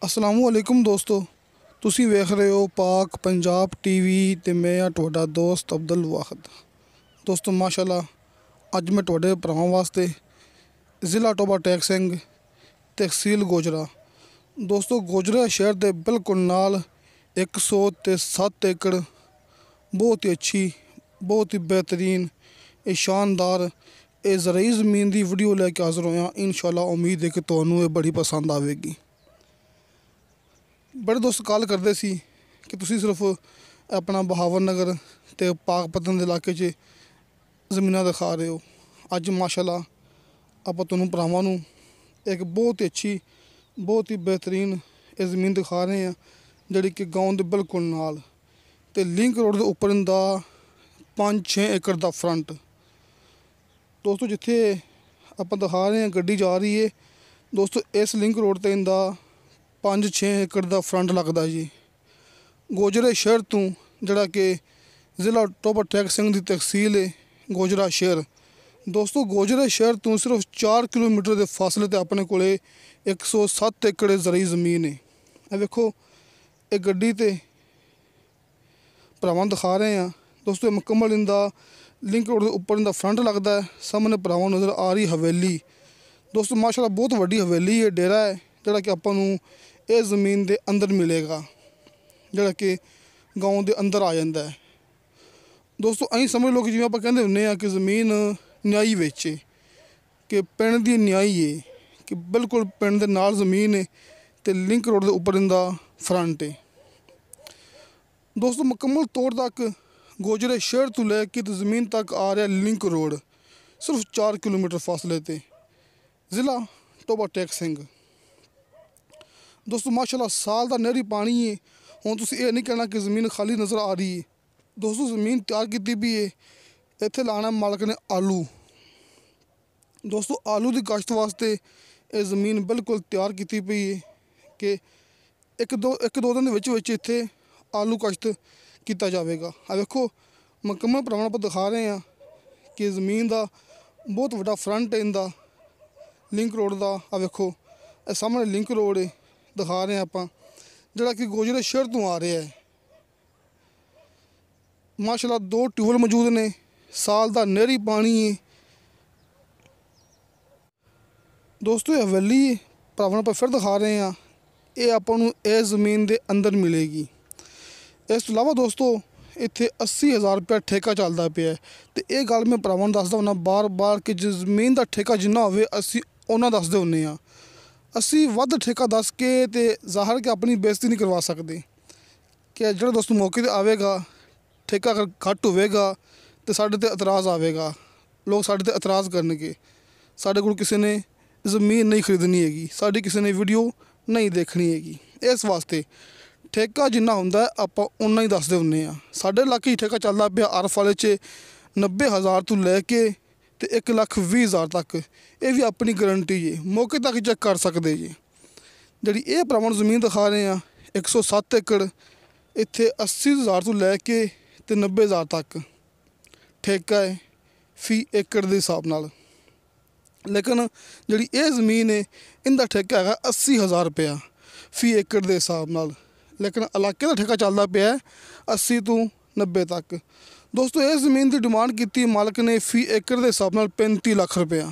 असलामुअलैकुम दोस्तों, ਤੁਸੀਂ ਵੇਖ ਰਹੇ ਹੋ ਪਾਕ ਪੰਜਾਬ ਟੀਵੀ ਤੇ ਮੈਂ ਆ ਤੁਹਾਡਾ ਦੋਸਤ ਅਬਦੁਲ ਵਾਹਿਦ। ਦੋਸਤੋ ਮਾਸ਼ਾਅੱਲਾ, ਅੱਜ ਮੈਂ ਤੁਹਾਡੇ ਭਰਾਵਾਂ ਵਾਸਤੇ ਜ਼ਿਲ੍ਹਾ ਟੋਬਾ ਟੈਕ ਸਿੰਘ, ਤਹਿਸੀਲ ਗੋਜਰਾ ਦੋਸਤੋ ਗੋਜਰਾ ਸ਼ਹਿਰ ਦੇ ਬਿਲਕੁਲ ਨਾਲ 107 ਏਕੜ बहुत ही अच्छी, बहुत ही बेहतरीन, ये शानदार ये ज़रूरी ज़मीन की वीडियो लैके हाज़र होया। इंशाअल्लाह उम्मीद है कि तुहानू ये बड़ी पसंद आएगी। बड़े दोस्त कॉल करते सी कि तुसी सिर्फ अपना बहावर नगर ते पाकपतन के इलाके च ज़मीन दिखा रहे हो। अज माशाअल्लाह आप तुहानू भरावां नू एक बहुत ही अच्छी, बहुत ही बेहतरीन ये ज़मीन दिखा रहे हैं, जिहड़ी कि गाँव के बिल्कुल नाल ते लिंक रोड के उपर इंदा 5-6 एकड़ का फ्रंट। दोस्तों जिथे आप दिखा रहे हैं गड्डी जा रही है, दोस्तों इस लिंक रोड ते इंदा 5-6 एकड़ का फ्रंट लगता जी। गोजरा शहर तो जिहड़ा कि ज़िला टोबा टैक सिंह की तहसील है गोजरा शहर। दोस्तों गोजरा शहर तो सिर्फ 4 किलोमीटर के फासले ते अपने कोले 107 एकड़ ज़रूरी ज़मीन है। ये वेखो ये गड्डी ते भरावां दिखा रहे हैं। दोस्तों मुकम्मल इंदा लिंक रोड के उपर इंदा फ्रंट लगता है। सामने भरावां नज़र आ रही हवेली। दोस्तों माशाअल्लाह बहुत वड्डी हवेली है, डेरा है जिहड़ा कि आपां नूं इस ज़मीन के अंदर मिलेगा, जिहड़ा कि गाँव के अंदर आ जाता है। दोस्तों अं समझ लो कि जिवें आपां कहंदे हुंदे आ कि ज़मीन न्याई विच है, कि पिंड दी न्याई है, कि बिल्कुल पिंड दे नाल ज़मीन है ते लिंक रोड के उपर इंदा फ्रंट है। दोस्तों मुकम्मल तौर तक गोजरे शहर तो लैके तो ज़मीन तक आ रहा लिंक रोड, सिर्फ 4 किलोमीटर फासले ते ज़िला टोबा टैक सिंह। दोस्तों माशाअल्लाह साल का नहरी पानी है। हुण तुसीं ये नहीं कहना कि ज़मीन खाली नज़र आ रही है। दोस्तों ज़मीन तैयार की भी है। इत्थे लाना मालक ने आलू। दोस्तों आलू की काश्त वास्ते ये ज़मीन बिल्कुल तैयार की पई है कि एक दो दिन के इत्थे आलू काश्त किया जाएगा। आ देखो मुकम्मल भरावां आप दिखा रहे हैं कि ज़मीन का बहुत वड्डा फ्रंट है इंदा लिंक रोड का। आ देखो सामने लिंक रोड है दिखा रहे हैं आप, जिहड़ा कि गोजरा शहर तो आ रहा है। माशाअल्लाह 2 ट्यूबल मौजूद ने, साल का नहरी पानी है। दोस्तों ये हवेली भरावां आप फिर दिखा रहे हैं, ये आपां नूं इस ज़मीन के अंदर मिलेगी। इस तो इलावा दोस्तों इत्थे 80,000 रुपया ठेका चलता पिया है। तो ये गल मैं भरावां नूं दसदा हुंदा बार बार कि ज़मीन का ठेका जिन्ना होवे असीं उन्ना दसदे हुंदे आ। असीं वध ठेका दस के ते ज़ाहिर कि अपनी बेइज्जती नहीं करवा सकते, कि जिहड़ा दोस्त मौके ते आवेगा ठेका अगर घट होवेगा तो साडे ते एतराज़ आवेगा, लोग साडे ते एतराज़ करनगे, साडे कोल किसी ने ज़मीन नहीं खरीदनी हैगी, साडी किसी ने वीडियो नहीं देखनी हैगी। इस वास्ते ठेका जिन्ना हुंदा है आपां उन्ना ही दसदे हुंदे आ। साडे इलाके ठेका चलदा पिया आरफ वाले च 90,000 तो लैके ते 1,20,000 तक। ये भी अपनी गारंटी है, मौके तक चेक कर सकते जी। जिहड़ी ये भरावां नूं ज़मीन दिखा रहे हैं 107 एकड़, इत्थे 80,000 तो लैके ते 90,000 तक ठेका है फी एकड़ के हिसाब नाल। लेकिन जिहड़ी ये ज़मीन है इनका ठेका है 80,000 रुपया फी एकड़ के हिसाब नाल। लेकिन इलाके का ठेका चलता पिया 80 तो 90 तक। दोस्तों इस ज़मीन की डिमांड की मालक ने फी एकड़ के हिसाब नाल 35 लाख रुपया।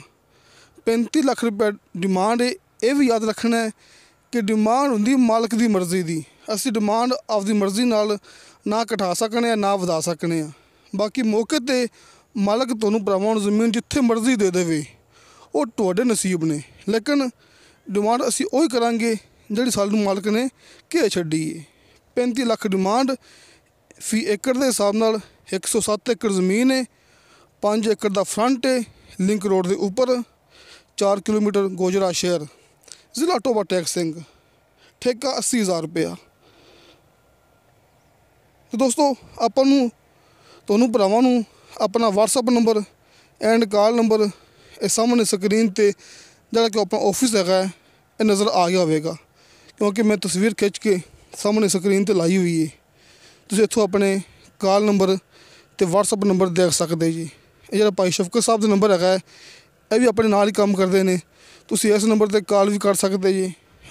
35 लाख रुपया डिमांड है। ये भी याद रखना है कि डिमांड होंदी मालक की मर्ज़ी की। असी डिमांड आपकी मर्ज़ी नाल ना घटा सकने ना वधा सकने। बाकी मौके ते मालक तुहानू भरावां नूं ज़मीन जिथे मर्ज़ी दे देवे, वो तुहाडे नसीब ने। लेकिन डिमांड असी उही करांगे जिहड़ी सानू मालक ने कह छड्डी है। 35 लाख डिमांड, फी एकड़ के हिसाब नाल 107 एकड़ ज़मीन है, 5 एकड़ का फ्रंट है लिंक रोड के उपर, 4 किलोमीटर गोजरा शहर, ज़िला टोबा टैक सिंह, ठेका 80,000 रुपया। तो दोस्तों आपां नूं तुहानू भरावां नूं अपना WhatsApp number and call number ये सामने स्क्रीन ते जिहड़ा कि अपना ऑफिस हैगा ये नज़र आ गया होवेगा, क्योंकि मैं तस्वीर खिंच के सामने स्क्रीन ते लाई हुई है। तुसीं इत्थों अपने कॉल नंबर ते WhatsApp नंबर देख सकते जी। ये जिहड़ा भाई शफकत साहब का नंबर हैगा ये भी अपने नाल ही काम करते हैं। तुसीं इस नंबर ते कॉल भी कर सकते जी,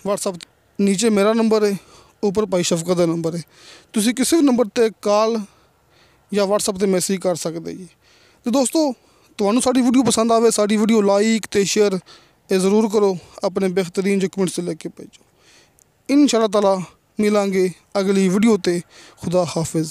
WhatsApp नीचे मेरा नंबर है, ऊपर भाई शफकत का नंबर है। तुसी किसी भी नंबर ते कॉल या व्हाट्सएप ते मैसेज कर सकते जी। तो दोस्तों तुहानू साडी वीडियो पसंद आवे, साडी वीडियो लाइक ते शेयर ज़रूर करो, अपने बेहतरीन जो कमेंट्स लेके भेजो। इंशाअल्लाह ताला मिलांगे अगली वीडियो ते। खुदा हाफिज़।